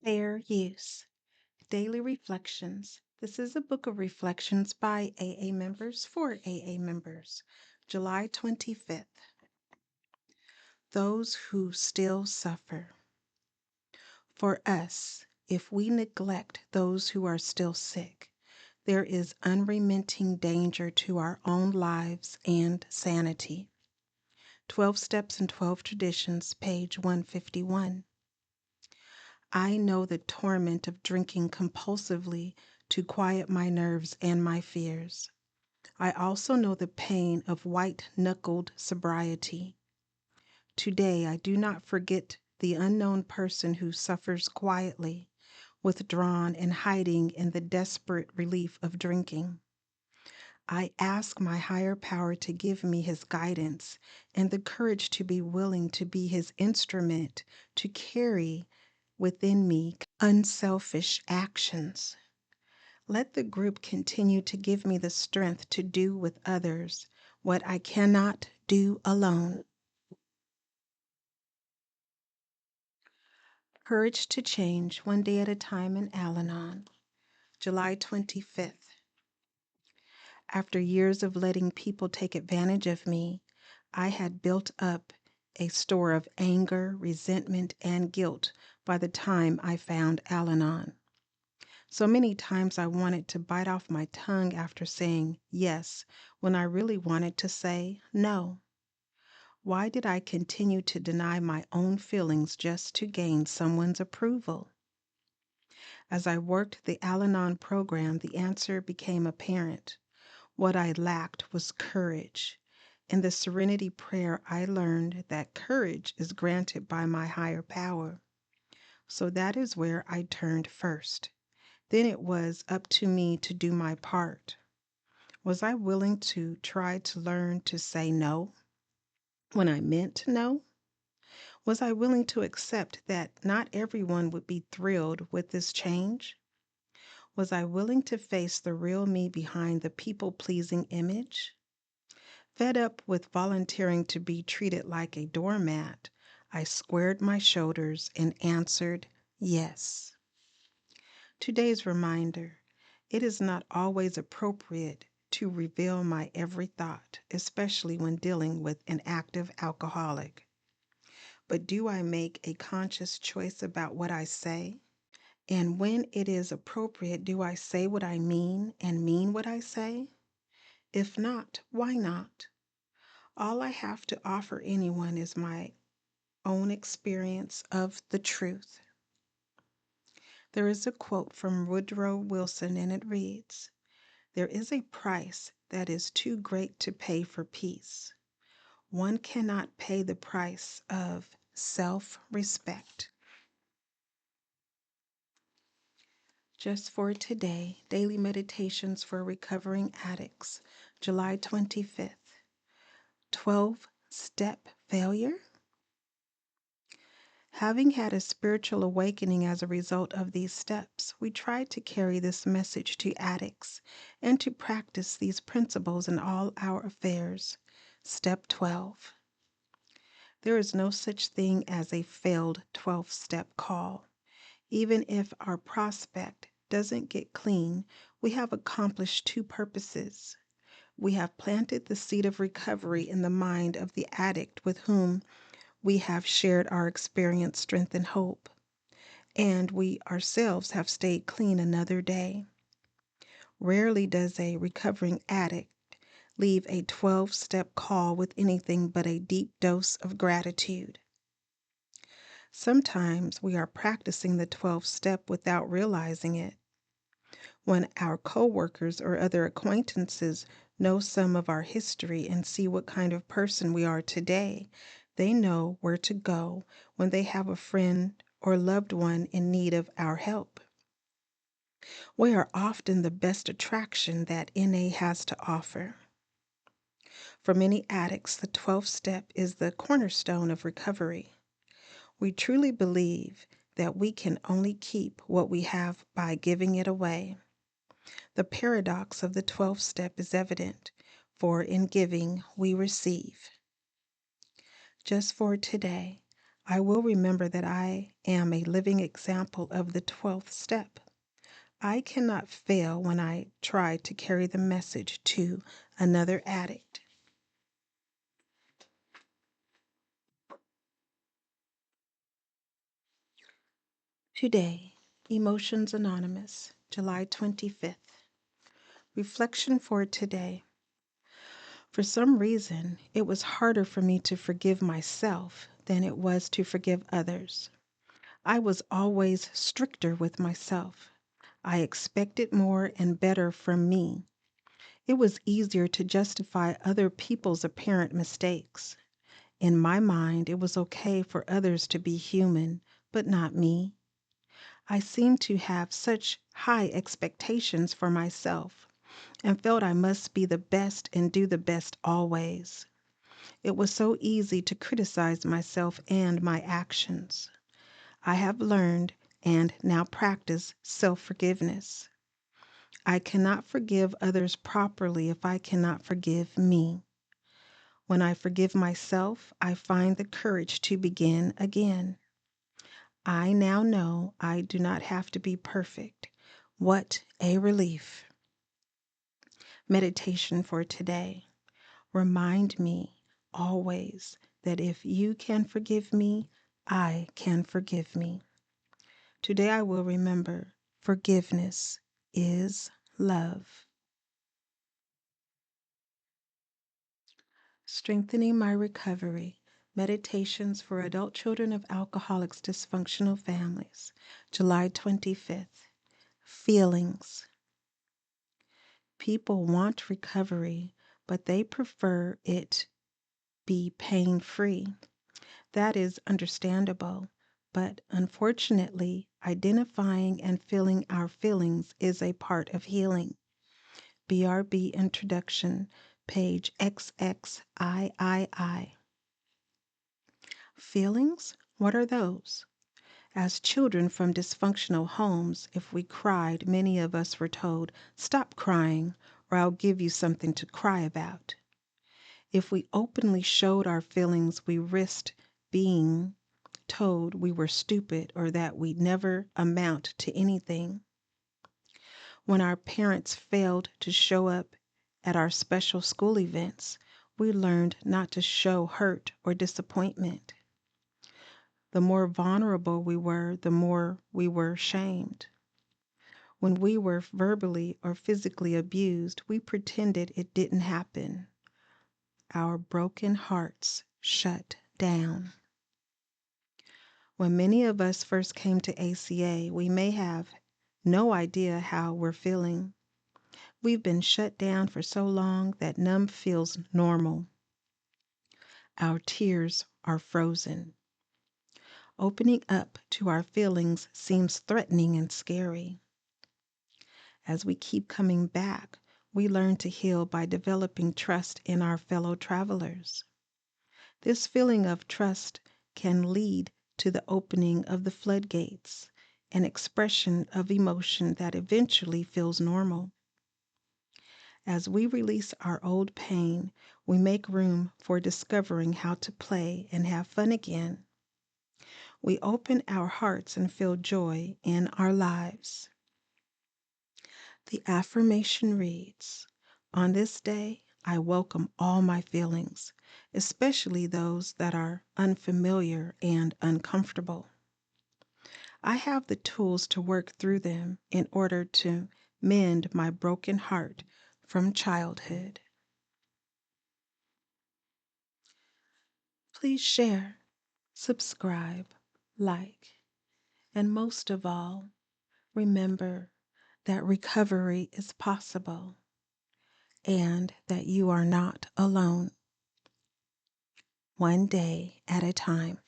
Fair Use Daily Reflections. This is a book of reflections by AA members for AA members. July 25th. Those who still suffer. For us, if we neglect those who are still sick, there is unremitting danger to our own lives and sanity. 12 Steps and 12 Traditions, page 151. I know the torment of drinking compulsively to quiet my nerves and my fears. I also know the pain of white-knuckled sobriety. Today, I do not forget the unknown person who suffers quietly, withdrawn and hiding in the desperate relief of drinking. I ask my higher power to give me his guidance and the courage to be willing to be his instrument to carry within me unselfish actions. Let the group continue to give me the strength to do with others what I cannot do alone. Courage to Change, One Day at a Time in Al-Anon, July 25th. After years of letting people take advantage of me, I had built up a store of anger, resentment, and guilt by the time I found Al-Anon. So many times I wanted to bite off my tongue after saying yes when I really wanted to say no. Why did I continue to deny my own feelings just to gain someone's approval? As I worked the Al-Anon program, the answer became apparent. What I lacked was courage. In the Serenity Prayer, I learned that courage is granted by my higher power. So that is where I turned first. Then it was up to me to do my part. Was I willing to try to learn to say no when I meant no? Was I willing to accept that not everyone would be thrilled with this change? Was I willing to face the real me behind the people-pleasing image? Fed up with volunteering to be treated like a doormat, I squared my shoulders and answered yes. Today's reminder: it is not always appropriate to reveal my every thought, especially when dealing with an active alcoholic. But do I make a conscious choice about what I say? And when it is appropriate, do I say what I mean and mean what I say? If not, why not? All I have to offer anyone is my own experience of the truth. There is a quote from Woodrow Wilson, and it reads, "There is a price that is too great to pay for peace. One cannot pay the price of self-respect." Just for today, Daily Meditations for Recovering Addicts, July 25th. 12-step failure? Having had a spiritual awakening as a result of these steps, we try to carry this message to addicts and to practice these principles in all our affairs. Step 12. There is no such thing as a failed 12-step call. Even if our prospect doesn't get clean, we have accomplished two purposes. We have planted the seed of recovery in the mind of the addict with whom we have shared our experience, strength, and hope. And we ourselves have stayed clean another day. Rarely does a recovering addict leave a 12-step call with anything but a deep dose of gratitude. Sometimes we are practicing the 12-step without realizing it. When our coworkers or other acquaintances know some of our history and see what kind of person we are today, they know where to go when they have a friend or loved one in need of our help. We are often the best attraction that NA has to offer. For many addicts, the 12th step is the cornerstone of recovery. We truly believe that we can only keep what we have by giving it away. The paradox of the 12th step is evident, for in giving we receive. Just for today, I will remember that I am a living example of the 12th step. I cannot fail when I try to carry the message to another addict. Today, Emotions Anonymous, July 25th. Reflection for today. For some reason, it was harder for me to forgive myself than it was to forgive others. I was always stricter with myself. I expected more and better from me. It was easier to justify other people's apparent mistakes. In my mind, it was okay for others to be human, but not me. I seemed to have such high expectations for myself and felt I must be the best and do the best always. It was so easy to criticize myself and my actions. I have learned and now practice self-forgiveness. I cannot forgive others properly if I cannot forgive me. When I forgive myself, I find the courage to begin again. I now know I do not have to be perfect. What a relief. Meditation for today. Remind me always that if you can forgive me, I can forgive me. Today I will remember forgiveness is love. Strengthening my recovery. Meditations for adult children of alcoholics, dysfunctional families. July 25th. Feelings. People want recovery, but they prefer it be pain-free. That is understandable, but unfortunately, identifying and feeling our feelings is a part of healing. BRB Introduction, page XXIII. Feelings? What are those? As children from dysfunctional homes, if we cried, many of us were told, "Stop crying, or I'll give you something to cry about." If we openly showed our feelings, we risked being told we were stupid or that we'd never amount to anything. When our parents failed to show up at our special school events, we learned not to show hurt or disappointment. The more vulnerable we were, the more we were shamed. When we were verbally or physically abused, we pretended it didn't happen. Our broken hearts shut down. When many of us first came to ACA, we may have no idea how we're feeling. We've been shut down for so long that numb feels normal. Our tears are frozen. Opening up to our feelings seems threatening and scary. As we keep coming back, we learn to heal by developing trust in our fellow travelers. This feeling of trust can lead to the opening of the floodgates, an expression of emotion that eventually feels normal. As we release our old pain, we make room for discovering how to play and have fun again. We open our hearts and feel joy in our lives. The affirmation reads, "On this day, I welcome all my feelings, especially those that are unfamiliar and uncomfortable. I have the tools to work through them in order to mend my broken heart from childhood." Please share, subscribe, like, and most of all, remember that recovery is possible and that you are not alone. One day at a time.